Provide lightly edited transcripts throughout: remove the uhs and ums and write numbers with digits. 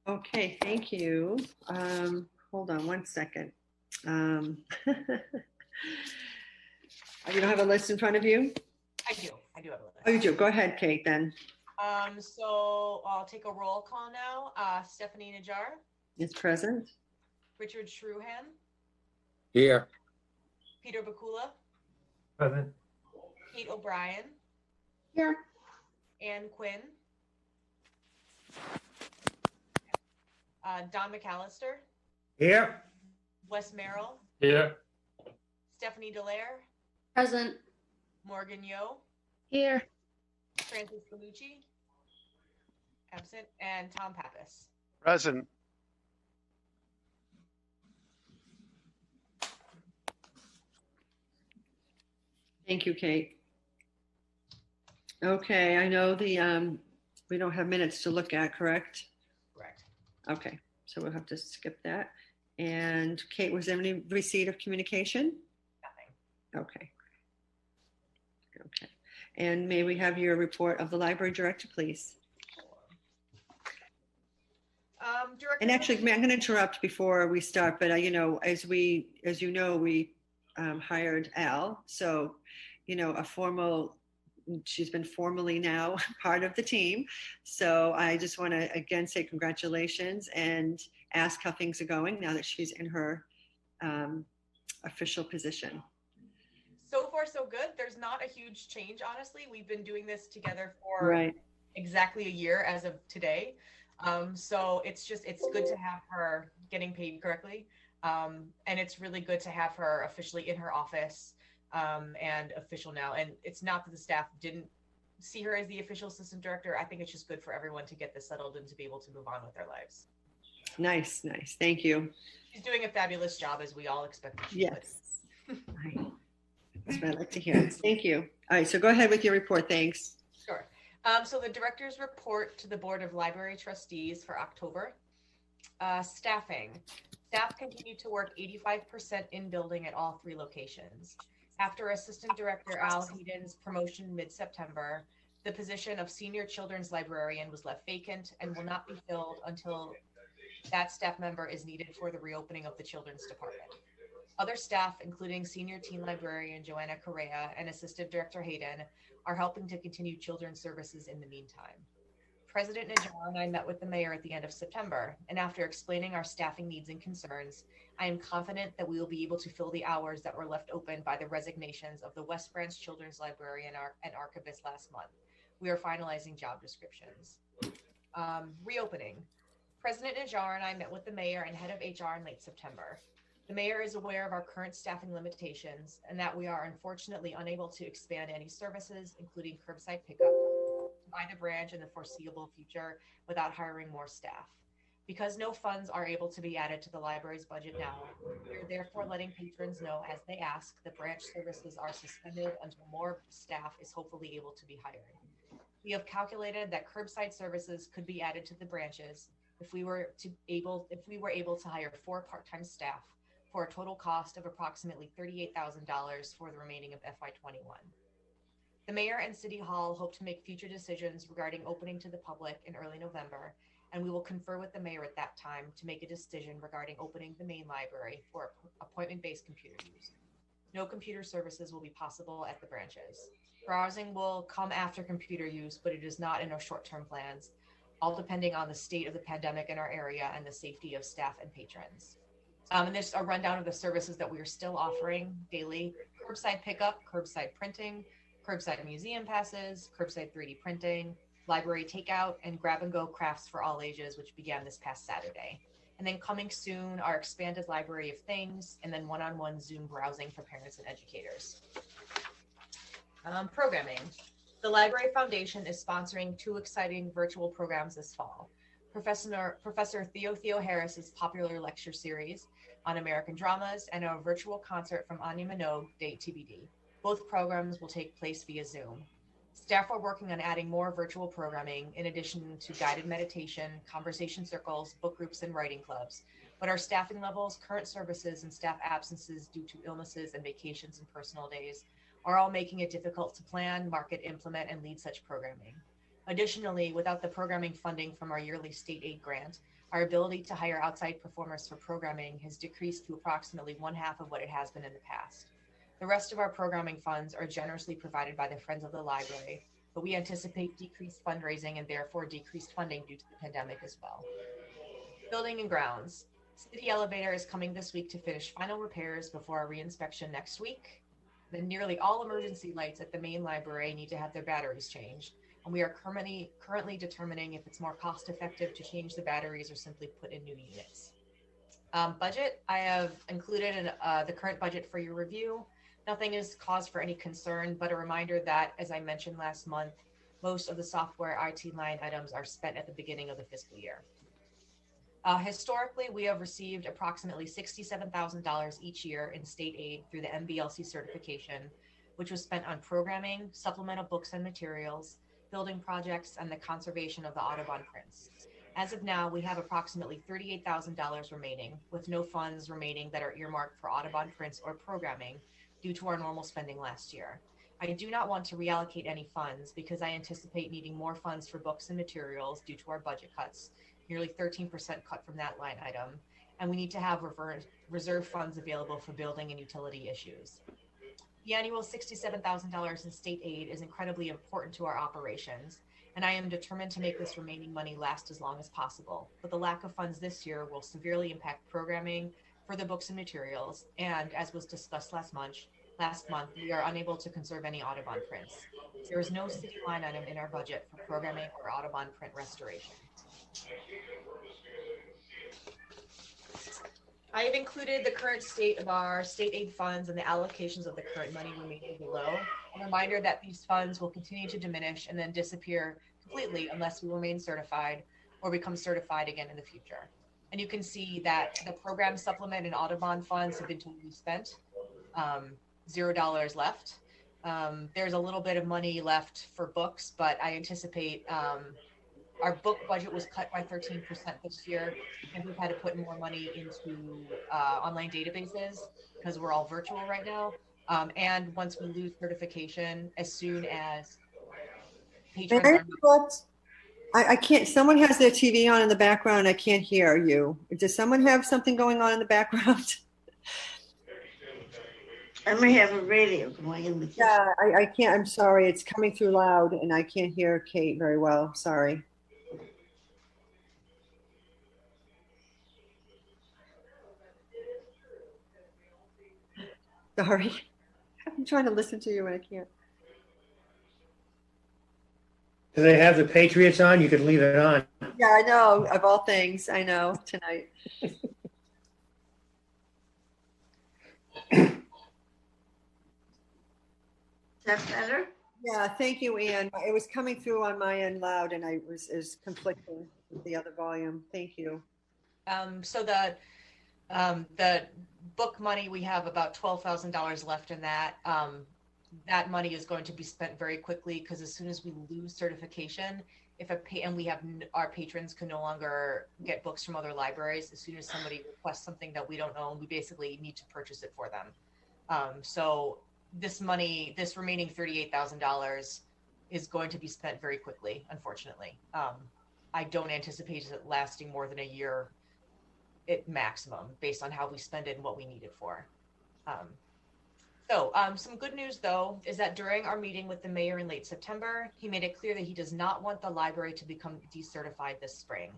Okay, thank you. Hold on one second. You don't have a list in front of you? I do have a list. Oh, you do? Go ahead, Kate, then. So I'll take a roll call now. Stephanie Najjar. Is present. Richard Shruhan. Here. Peter Bakula. Present. Kate O'Brien. Here. Ann Quinn. Don McAllister. Here. Wes Merrill. Here. Stephanie Dallaire. Present. Morgan Yo. Here. Francis Bellucci. Absent. And Tom Pappas. Present. Thank you, Kate. Okay, I know we don't have minutes to look at, correct? Correct. Okay, so we'll have to skip that. And Kate, was there any receipt of communication? Nothing. Okay. Okay. And may we have your report of the library director, please? Director. And actually, I'm going to interrupt before we start, but as you know, we hired Al, so she's been formally now part of the team. So I just want to again say congratulations and ask how things are going now that she's in her official position. So far, so good. There's not a huge change, honestly. We've been doing this together for exactly a year as of today. So it's good to have her getting paid correctly. And it's really good to have her officially in her office and official now. And it's not that the staff didn't see her as the official assistant director. I think it's just good for everyone to get this settled and to be able to move on with their lives. Nice. Thank you. She's doing a fabulous job, as we all expected she would. Yes. That's what I'd like to hear. Thank you. All right, so go ahead with your report. Thanks. Sure. So the director's report to the Board of Library Trustees for October. Staffing. Staff continue to work 85% in building at all 3 locations. After Assistant Director Al Hayden's promotion mid-September, the position of Senior Children's Librarian was left vacant and will not be filled until that staff member is needed for the reopening of the Children's Department. Other staff, including Senior Teen Librarian Joanna Correa and Assistant Director Hayden, are helping to continue children's services in the meantime. President Najjar and I met with the mayor at the end of September, and after explaining our staffing needs and concerns, I am confident that we will be able to fill the hours that were left open by the resignations of the West Branch Children's Librarian and Archivist last month. We are finalizing job descriptions. Reopening. President Najjar and I met with the mayor and head of HR in late September. The mayor is aware of our current staffing limitations and that we are unfortunately unable to expand any services, including curbside pickup, by the branch in the foreseeable future without hiring more staff. Because no funds are able to be added to the library's budget now, we are therefore letting patrons know as they ask that branch services are suspended until more staff is hopefully able to be hired. We have calculated that curbside services could be added to the branches if we were able to hire 4 part-time staff for a total cost of approximately $38,000 for the remaining of FY21. The mayor and City Hall hope to make future decisions regarding opening to the public in early November, and we will confer with the mayor at that time to make a decision regarding opening the main library for appointment-based computer use. No computer services will be possible at the branches. Browsing will come after computer use, but it is not in our short-term plans, all depending on the state of the pandemic in our area and the safety of staff and patrons. And there's a rundown of the services that we are still offering daily: curbside pickup, curbside printing, curbside museum passes, curbside 3D printing, library takeout, and grab-and-go crafts for all ages, which began this past Saturday. And then coming soon, our expanded library of things, and then one-on-one Zoom browsing for parents and educators. Programming. The Library Foundation is sponsoring 2 exciting virtual programs this fall. Professor Theo Harris's popular lecture series on American dramas and a virtual concert from Anya Minogue, date TBD. Both programs will take place via Zoom. Staff are working on adding more virtual programming in addition to guided meditation, conversation circles, book groups, and writing clubs. But our staffing levels, current services, and staff absences due to illnesses and vacations and personal days are all making it difficult to plan, market, implement, and lead such programming. Additionally, without the programming funding from our yearly state aid grant, Our ability to hire outside performers for programming has decreased to approximately one half of what it has been in the past. The rest of our programming funds are generously provided by the Friends of the Library, but we anticipate decreased fundraising and therefore decreased funding due to the pandemic as well. Building and grounds. City elevator is coming this week to finish final repairs before our reinspection next week. Then nearly all emergency lights at the main library need to have their batteries changed, and we are currently determining if it's more cost effective to change the batteries or simply put in new units. Budget, I have included in the current budget for your review. Nothing is cause for any concern, but a reminder that, as I mentioned last month, most of the software IT line items are spent at the beginning of the fiscal year. Historically, we have received approximately $67,000 each year in state aid through the MBLC certification, which was spent on programming, supplemental books and materials, building projects, and the conservation of the Audubon prints. As of now, we have approximately $38,000 remaining, with no funds remaining that are earmarked for Audubon prints or programming due to our normal spending last year. I do not want to reallocate any funds because I anticipate needing more funds for books and materials due to our budget cuts, nearly 13% cut from that line item, and we need to have reserve funds available for building and utility issues. The annual $67,000 in state aid is incredibly important to our operations, and I am determined to make this remaining money last as long as possible. But the lack of funds this year will severely impact programming for the books and materials, and as was discussed last month, we are unable to conserve any Audubon prints. There is no city line item in our budget for programming or Audubon print restoration. I have included the current state of our state aid funds and the allocations of the current money remaining below. A reminder that these funds will continue to diminish and then disappear completely unless we remain certified or become certified again in the future. And you can see that the program supplement and Audubon funds have been totally spent, $0 left. There's a little bit of money left for books, but I anticipate our book budget was cut by 13% this year, and we've had to put more money into online databases because we're all virtual right now. And once we lose certification, as soon as patrons I can't, someone has their TV on in the background. I can't hear you. Does someone have something going on in the background? I may have a radio going in the kitchen. Yeah, I can't, I'm sorry. It's coming through loud and I can't hear Kate very well. Sorry. Sorry. I'm trying to listen to you and I can't. Do they have the Patriots on? You could leave it on. Yeah, I know. Of all things, I know tonight. Is that better? Yeah, thank you, Anne. It was coming through on my end loud and it was conflicting with the other volume. Thank you. So the book money, we have about $12,000 left in that. That money is going to be spent very quickly because as soon as we lose certification, and we have our patrons can no longer get books from other libraries, as soon as somebody requests something that we don't own, we basically need to purchase it for them. So this money, this remaining $38,000 is going to be spent very quickly, unfortunately. I don't anticipate it lasting more than a year at maximum based on how we spend it and what we need it for. Some good news, though, is that during our meeting with the mayor in late September, he made it clear that he does not want the library to become decertified this spring.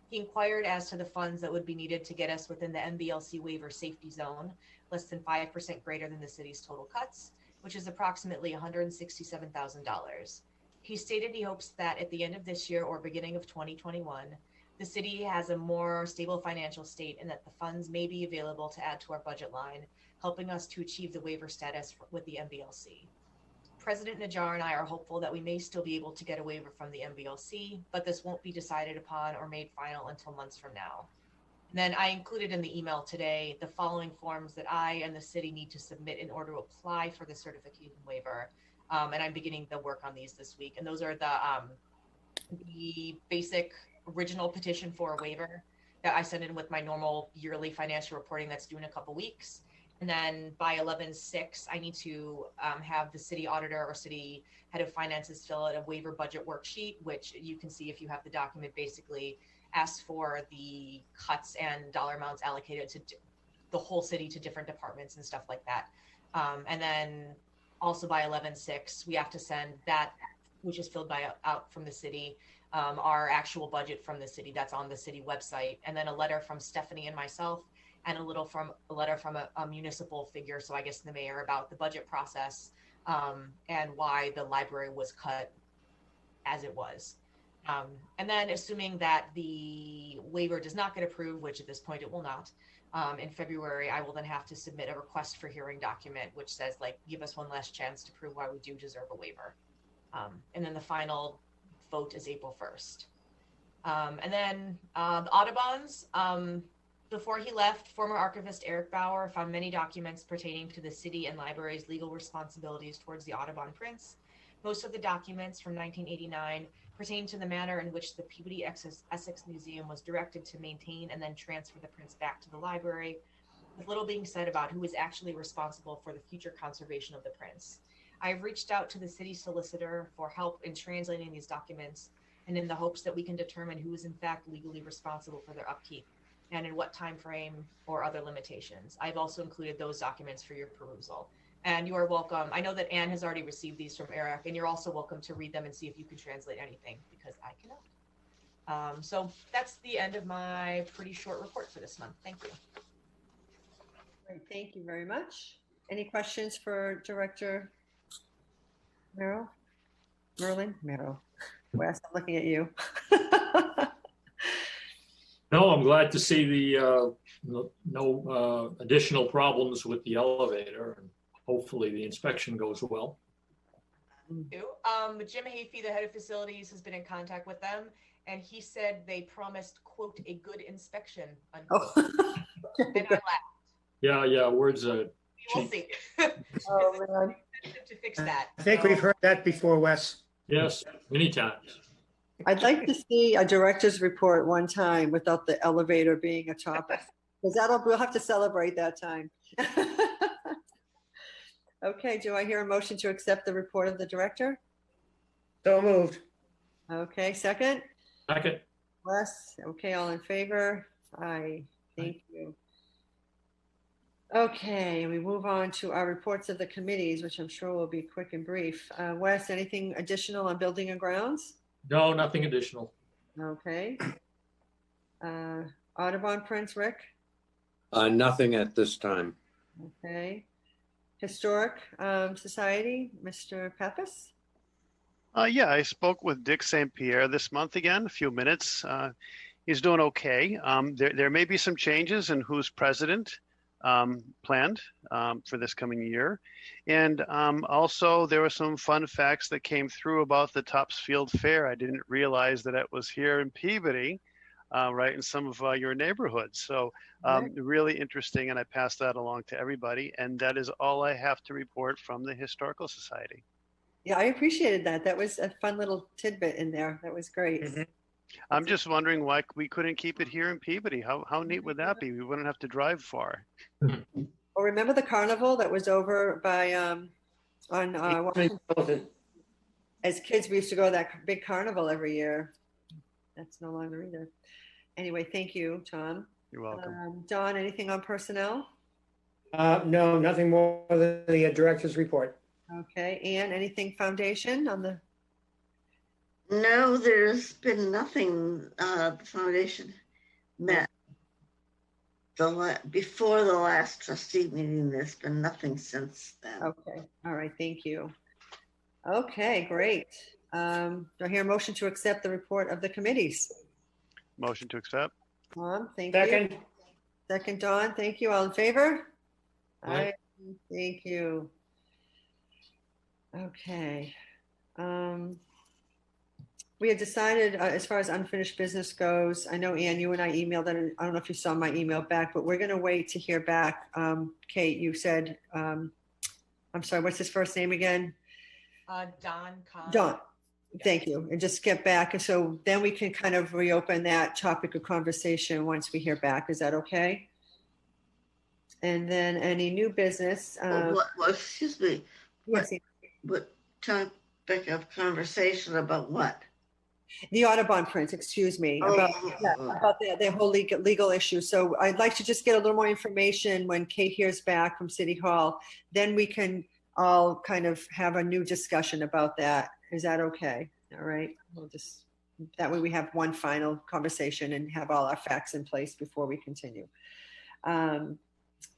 He inquired as to the funds that would be needed to get us within the MBLC waiver safety zone, less than 5% greater than the city's total cuts, which is approximately $167,000. He stated he hopes that at the end of this year or beginning of 2021, the city has a more stable financial state and that the funds may be available to add to our budget line, helping us to achieve the waiver status with the MBLC. President Najjar and I are hopeful that we may still be able to get a waiver from the MBLC, but this won't be decided upon or made final until months from now. And then I included in the email today the following forms that I and the city need to submit in order to apply for the certification waiver. And I'm beginning the work on these this week. And those are the basic original petition for a waiver that I send in with my normal yearly financial reporting that's due in a couple weeks. And then by 11/6, I need to have the city auditor or city head of finances fill out a waiver budget worksheet, which you can see if you have the document basically asked for the cuts and dollar amounts allocated to the whole city to different departments and stuff like that. And then also by 11/6, we have to send that, which is filled out from the city, our actual budget from the city that's on the city website, and then a letter from Stephanie and myself, and a letter from a municipal figure, so I guess the mayor, about the budget process, and why the library was cut as it was. And then assuming that the waiver does not get approved, which at this point it will not, in February, I will then have to submit a request for hearing document, which says, like, give us one last chance to prove why we do deserve a waiver. And then the final vote is April 1st. And then the Audubons, before he left, former archivist Eric Bauer found many documents pertaining to the city and library's legal responsibilities towards the Audubon prints. Most of the documents from 1989 pertain to the manner in which the Peabody Essex Museum was directed to maintain and then transfer the prints back to the library, with little being said about who is actually responsible for the future conservation of the prints. I have reached out to the city solicitor for help in translating these documents, and in the hopes that we can determine who is in fact legally responsible for their upkeep and in what time frame or other limitations. I've also included those documents for your perusal. And you are welcome. I know that Anne has already received these from Eric, and you're also welcome to read them and see if you can translate anything, because I cannot. So that's the end of my pretty short report for this month. Thank you. Great, thank you very much. Any questions for Director Merrill? Merrill. Wes, I'm looking at you. No, I'm glad to see the no additional problems with the elevator, and hopefully the inspection goes well. Jim Hafey, the head of facilities, has been in contact with them, and he said they promised, quote, a good inspection, unquote. Oh. And I laughed. Yeah, words are We will see. Oh, man. To fix that. I think we've heard that before, Wes. yes, many times. I'd like to see a director's report one time without the elevator being a topic, because we'll have to celebrate that time. Okay, do I hear a motion to accept the report of the director? So moved. Okay, second? Second. Wes, okay, all in favor? Aye, thank you. Okay, we move on to our reports of the committees, which I'm sure will be quick and brief. Wes, anything additional on building and grounds? No, nothing additional. Okay. Audubon prints, Rick? Nothing at this time. Okay. Historic Society, Mr. Pappas? Yeah, I spoke with Dick St. Pierre this month again, a few minutes. He's doing okay. There may be some changes in who's president planned for this coming year. And also there were some fun facts that came through about the Topsfield Fair. I didn't realize that it was here in Peabody, right in some of your neighborhoods. So really interesting, and I passed that along to everybody. And that is all I have to report from the Historical Society. Yeah, I appreciated that. That was a fun little tidbit in there. That was great. Mm-hmm. I'm just wondering why we couldn't keep it here in Peabody. How neat would that be? We wouldn't have to drive far. Well, remember the carnival that was over by Washington? As kids, we used to go to that big carnival every year. That's no longer either. Anyway, thank you, Tom. You're welcome. Don, anything on personnel? No, nothing more than the director's report. Okay, Anne, anything foundation on the? No, there's been nothing. The foundation met before the last trustee meeting. There's been nothing since then. Okay, all right, thank you. Okay, great. Do I hear a motion to accept the report of the committees? Motion to accept. Tom, thank Second. you. Second, Dawn, thank you. All in favor? Aye. Thank you. Okay. We had decided as far as unfinished business goes, I know, Anne, you and I emailed that. I don't know if you saw my email back, but we're going to wait to hear back. Kate, you said, I'm sorry, what's his first name again? Don Kahn. Don. Thank you. And just get back. So then we can kind of reopen that topic of conversation once we hear back. Is that okay? And then any new business? Excuse me. Yes. What topic of conversation about what? The Audubon prints, excuse me, about the whole legal issue. So I'd like to just get a little more information when Kate hears back from City Hall. Then we can all kind of have a new discussion about that. Is that okay? All right. We'll just, that way we have one final conversation and have all our facts in place before we continue.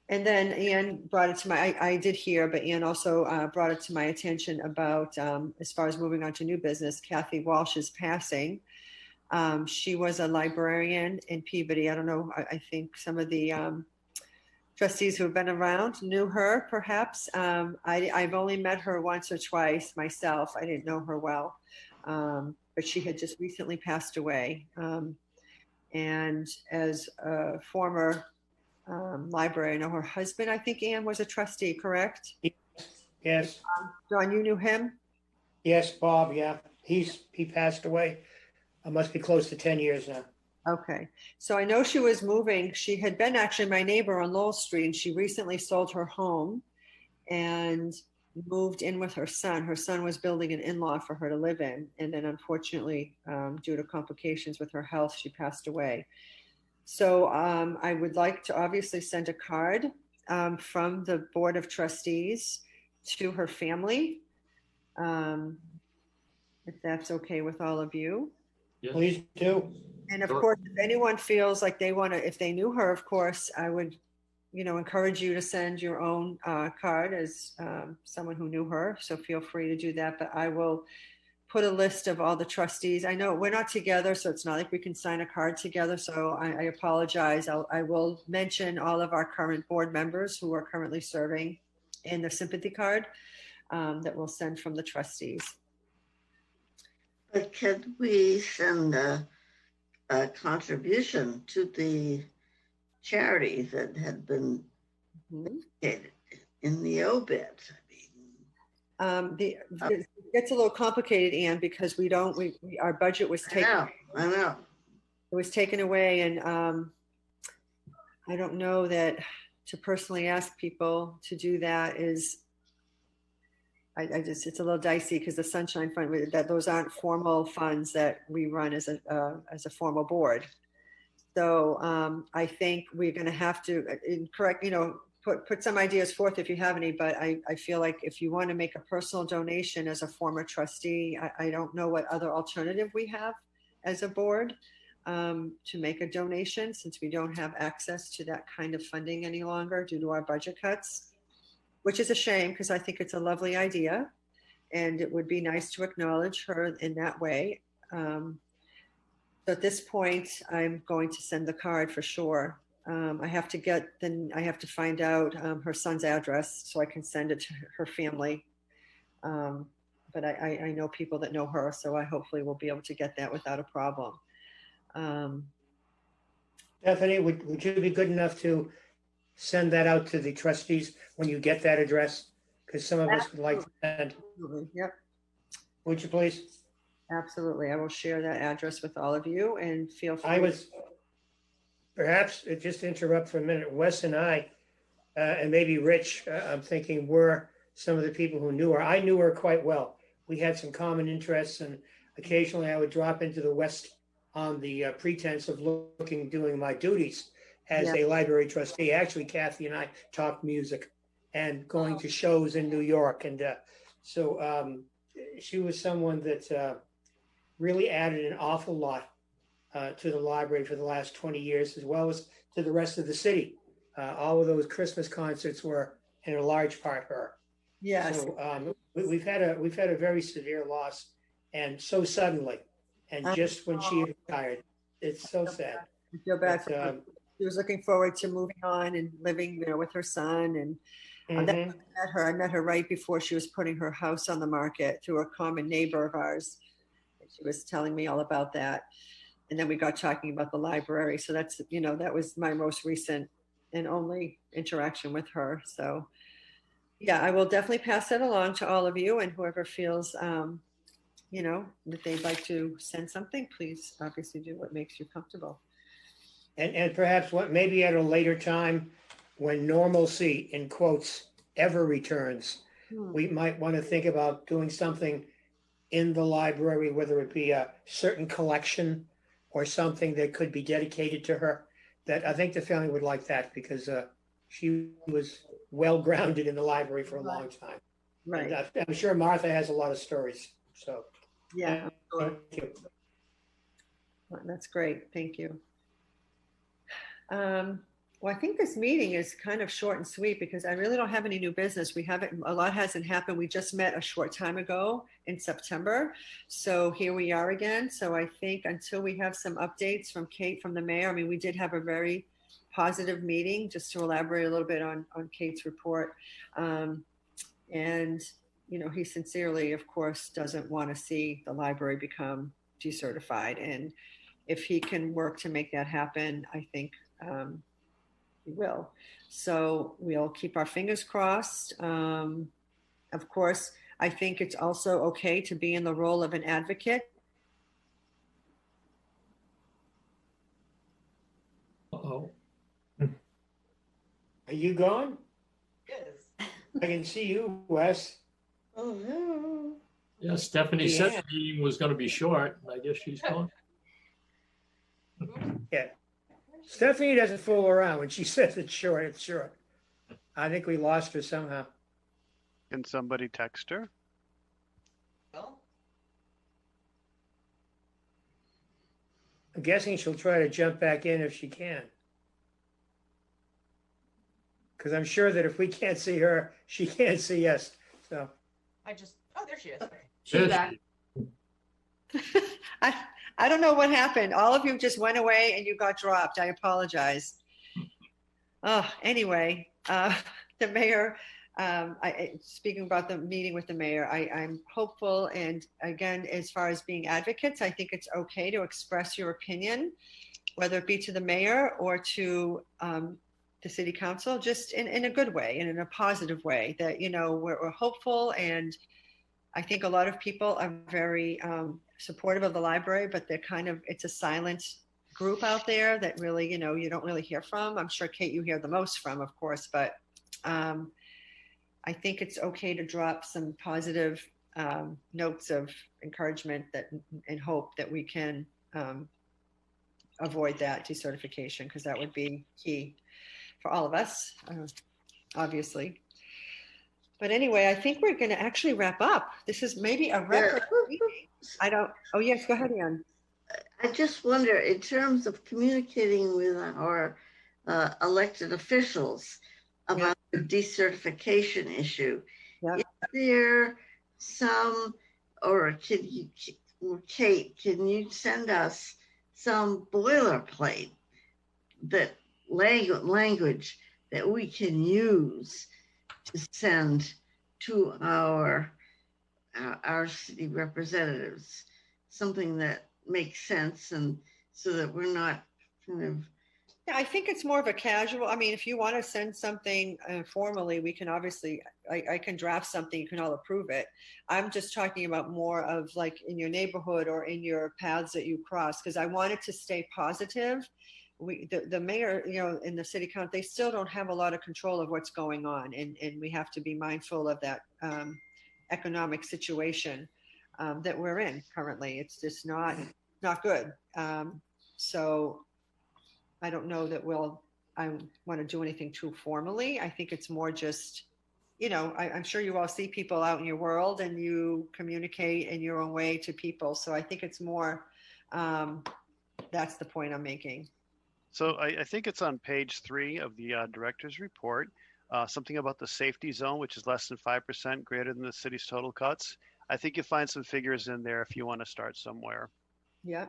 And then Anne brought it to my, I did hear, but Anne also brought it to my attention about, as far as moving on to new business, Kathy Walsh's passing. She was a librarian in Peabody. I don't know, I think some of the trustees who have been around knew her, perhaps. I've only met her once or twice myself. I didn't know her well, but she had just recently passed away. And as a former library, I know her husband, I think Anne was a trustee, correct? Yes, John, you knew him? yes, Bob, yeah. He passed away. It must be close to 10 years now. Okay. So I know she was moving. She had been actually my neighbor on Lowell Street, and she recently sold her home and moved in with her son. Her son was building an in-law for her to live in. And then unfortunately, due to complications with her health, she passed away. So I would like to obviously send a card from the Board of Trustees to her family, if that's okay with all of you. Yes. Please do. And of Sure. course, if anyone feels like they want to, if they knew her, of course, I would, encourage you to send your own card as someone who knew her. So feel free to do that. But I will put a list of all the trustees. I know we're not together, so it's not like we can sign a card together. So I apologize. I will mention all of our current board members who are currently serving in the sympathy card that we'll send from the trustees. But can we send a contribution to the charity that had been indicated in the obit? It gets a little complicated, Anne, because our budget was taken. I know. It was taken away, and I don't know that to personally ask people to do that is. It's a little dicey because the Sunshine Fund, that those aren't formal funds that we run as a formal board. So I think we're going to have to put some ideas forth if you have any, but I feel like if you want to make a personal donation as a former trustee, I don't know what other alternative we have as a board to make a donation, since we don't have access to that kind of funding any longer due to our budget cuts, which is a shame because I think it's a lovely idea and it would be nice to acknowledge her in that way. So at this point, I'm going to send the card for sure. I have to find out her son's address so I can send it to her family. But I know people that know her, so I hopefully will be able to get that without a problem. Stephanie, would you be good enough to send that out to the trustees when you get that address? Because some of us would like to send. Absolutely. Yep. Would you please? Absolutely. I will share that address with all of you and feel free. I was, perhaps, just to interrupt for a minute, Wes and I, and maybe Rich, I'm thinking were some of the people who knew her. I knew her quite well. We had some common interests, and occasionally I would drop into the West on the pretense of doing my duties as a library trustee. Actually, Kathy and I talked music and going to shows in New York. And so she was someone that really added an awful lot to the library for the last 20 years, as well as to the rest of the city. All of those Christmas concerts were in a large part her. Yes. So we've had a very severe loss, and so suddenly, and just when she retired. It's so sad. I feel bad for But, her. She was looking forward to moving on and living, with her son. And I met her right before she was putting her house on the market through a common neighbor of ours. She was telling me all about that. And then we got talking about the library. So that's, that was my most recent and only interaction with her. So yeah, I will definitely pass that along to all of you, and whoever feels, that they'd like to send something, please obviously do what makes you comfortable. And perhaps maybe at a later time when normalcy, in quotes, ever returns, we might want to think about doing something in the library, whether it be a certain collection or something that could be dedicated to her. That I think the family would like that because she was well grounded in the library for a long time. Right. And I'm sure Martha has a lot of stories. So Yeah, I'm sure. thank you. That's great. Thank you. Well, I think this meeting is kind of short and sweet because I really don't have any new business. We haven't, a lot hasn't happened. We just met a short time ago in September. So here we are again. So I think until we have some updates from Kate, from the mayor, I mean, we did have a very positive meeting, just to elaborate a little bit on Kate's report. And, you know, he sincerely, of course, doesn't want to see the library become decertified. And if he can work to make that happen, I think he will. So we'll keep our fingers crossed. Of course, I think it's also okay to be in the role of an advocate. Uh-oh. Are you gone? Yes. I can see you, Wes. Oh, no. Yeah, Stephanie said Yeah. the meeting was going to be short. I guess she's gone. Yeah. Stephanie doesn't fool around. When she says it's short, it's short. I think we lost her somehow. Can somebody text her? Well, I'm guessing she'll try to jump back in if she can. Because I'm sure that if we can't see her, she can't see us. So oh, there she is. She's back. I don't know what happened. All of you just went away and you got dropped. I apologize. Anyway, the mayor, speaking about the meeting with the mayor, I'm hopeful. And again, as far as being advocates, I think it's okay to express your opinion, whether it be to the mayor or to the city council, just in a good way and in a positive way, that, you know, we're hopeful. And I think a lot of people are very supportive of the library, but they're kind of, it's a silent group out there that really, you know, you don't really hear from. I'm sure, Kate, you hear the most from, of course, but I think it's okay to drop some positive notes of encouragement that and hope that we can avoid that decertification, because that would be key for all of us, obviously. But anyway, I think we're going to actually wrap up. This is maybe a record meeting. I don't, oh yes, go ahead, Ann. I just wonder, in terms of communicating with our elected officials about the decertification issue, Yeah. is there some, or Kate, can you send us some boilerplate that language that we can use to send to our city representatives, something that makes sense, and so that we're not kind of. Yeah, I think it's more of a casual. I mean, if you want to send something formally, we can obviously, I can draft something, you can all approve it. I'm just talking about more of like in your neighborhood or in your paths that you cross, because I want it to stay positive. The mayor, you know, in the city council, they still don't have a lot of control of what's going on. And we have to be mindful of that economic situation that we're in currently. It's just not good. So I don't know that I want to do anything too formally. I think it's more just, you know, I'm sure you all see people out in your world and you communicate in your own way to people. So I think it's more, that's the point I'm making. So I think it's on page 3 of the director's report, something about the safety zone, which is less than 5% greater than the city's total cuts. I think you'll find some figures in there if you want to start somewhere. Yeah.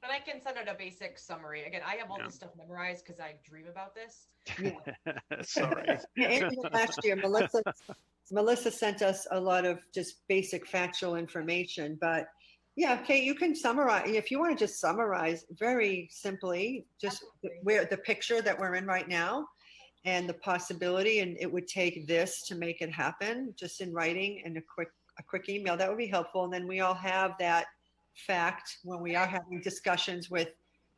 And I can send out a basic summary. Again, I have all this stuff memorized because I dream about this. Yeah. Sorry. Yeah, last year, Melissa sent us a lot of just basic factual information, but yeah, Kate, you can summarize, if you want to just summarize very simply, just where the picture that we're in right now and the possibility, and it would take this to make it happen, just in writing and a quick email, that would be helpful. And then we all have that fact when we are having discussions with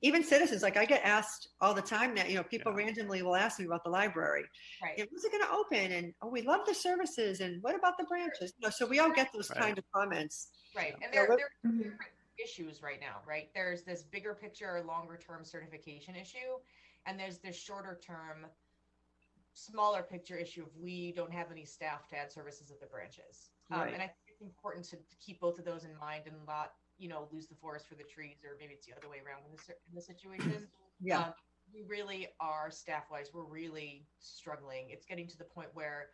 even citizens, like I get asked all the time now, people Yeah. randomly will ask me about the library. Right. When's it going to open? And, oh, we love the services. And what about the branches? So we all get those Right. kind of comments. Right. And Yeah, there what- are different issues right now, right? There's this bigger picture, longer term certification issue, and there's this shorter term, smaller picture issue of we don't have any staff to add services at the branches. Right. And I think it's important to keep both of those in mind and not, lose the forest for the trees, or maybe it's the other way around in this situation. Yeah. We really are, staff wise, we're really struggling. It's getting to the point where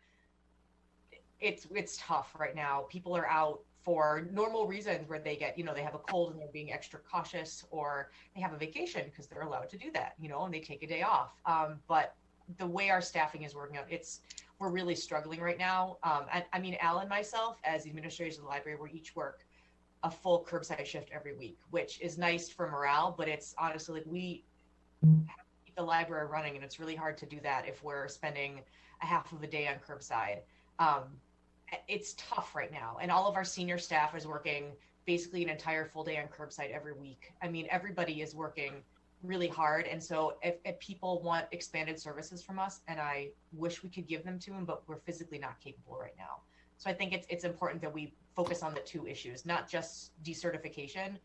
it's tough right now. People are out for normal reasons where they get, they have a cold and they're being extra cautious, or they have a vacation because they're allowed to do that, and they take a day off. But the way our staffing is working out, we're really struggling right now. I mean, Al and myself, as administrators of the library, we each work a full curbside shift every week, which is nice for morale, but it's honestly like we have to keep the library running, and it's really hard to do that if we're spending a half of a day on curbside. It's tough right now, and all of our senior staff is working basically an entire full day on curbside every week. I mean, everybody is working really hard, and so if people want expanded services from us, and I wish we could give them to them, but we're physically not capable right now. So I think it's important that we focus on the two issues, not just decertification,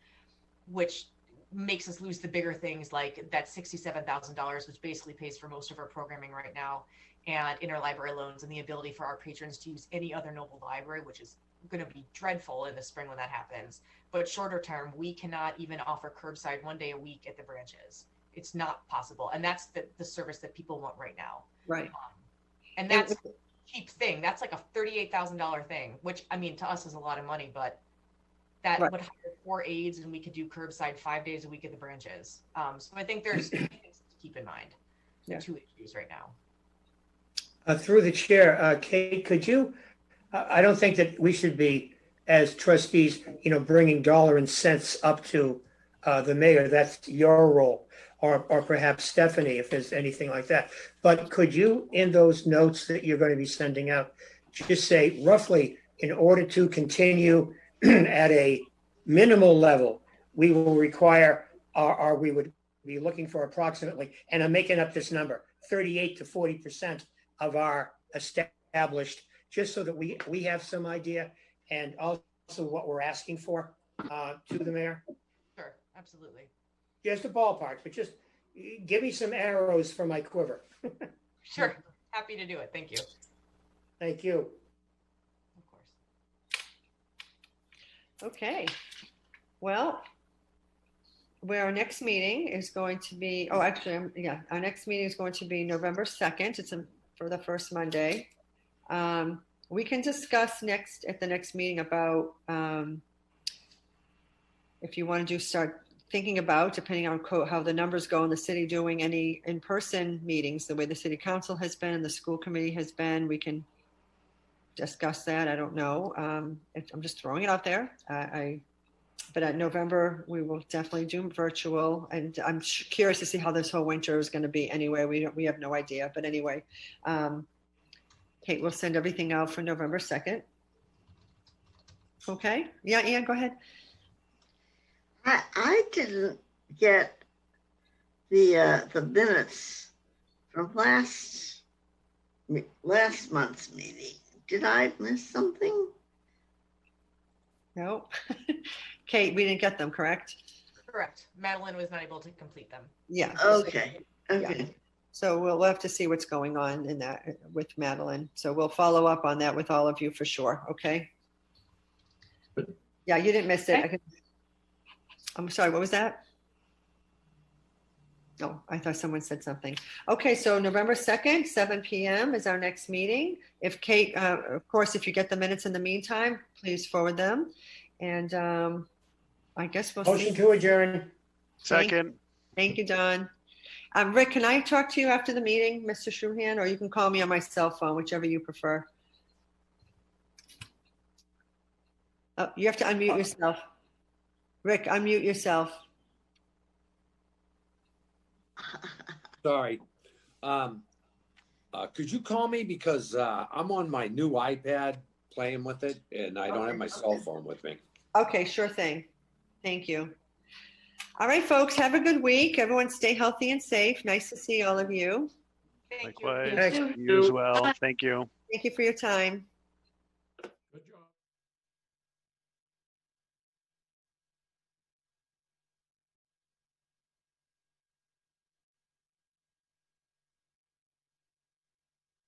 which makes us lose the bigger things like that $67,000, which basically pays for most of our programming right now, and interlibrary loans, and the ability for our patrons to use any other Noble library, which is going to be dreadful in the spring when that happens. But shorter term, we cannot even offer curbside one day a week at the branches. It's not possible. And that's the service that people want right now. Right. And that's a cheap thing. That's like a $38,000 thing, which, I mean, to us is a lot of money, but that Right. would hire 4 aides, and we could do curbside 5 days a week at the branches. So I think there's things to keep in mind. The Yeah. two issues right now. Through the chair, Kate, could you, I don't think that we should be, as trustees, bringing dollar and cents up to the mayor. That's your role, or perhaps Stephanie, if there's anything like that. But could you, in those notes that you're going to be sending out, just say roughly, in order to continue at a minimal level, we will require, or we would be looking for approximately, and I'm making up this number, 38 to 40% of our established, just so that we have some idea, and also what we're asking for to the mayor. Sure, absolutely. Just a ballpark, but just give me some arrows for my quiver. Sure, happy to do it. Thank you. Thank you. Of course. Okay. Well, our next meeting is going to be, our next meeting is going to be November 2nd. It's for the first Monday. We can discuss at the next meeting about if you want to start thinking about, depending on how the numbers go in the city, doing any in-person meetings, the way the city council has been and the school committee has been. We can discuss that. I don't know. I'm just throwing it out there. But at November, we will definitely do virtual, and I'm curious to see how this whole winter is going to be. Anyway, we have no idea, but anyway, Kate will send everything out for November 2nd. Okay. Yeah, Ian, go ahead. I didn't get the minutes from last month's meeting. Did I miss something? No. Kate, we didn't get them, correct? Correct. Madeline was not able to complete them. Yeah. Okay. So we'll have to see what's going on in that with Madeline. So we'll follow up on that with all of you for sure. Okay. Yeah, you didn't miss it. I'm sorry. What was that? Oh, I thought someone said something. Okay, so November 2nd, 7 p.m. is our next meeting. If Kate, of course, if you get the minutes in the meantime, please forward them. And I guess we'll Motion see. to adjourn. Second. Thank you, Don. Rick, can I talk to you after the meeting, Mr. Shuhan, or you can call me on my cell phone, whichever you prefer. Oh, you have to unmute yourself. Rick, unmute yourself. Sorry. Could you call me, because I'm on my new iPad playing with it, and I don't have my cell phone with me. Okay, sure thing. Thank you. All right, folks, have a good week. Everyone stay healthy and safe. Nice to see all of you. Thank Likewise. Thanks. You as well. Thank you. Thank you for your time.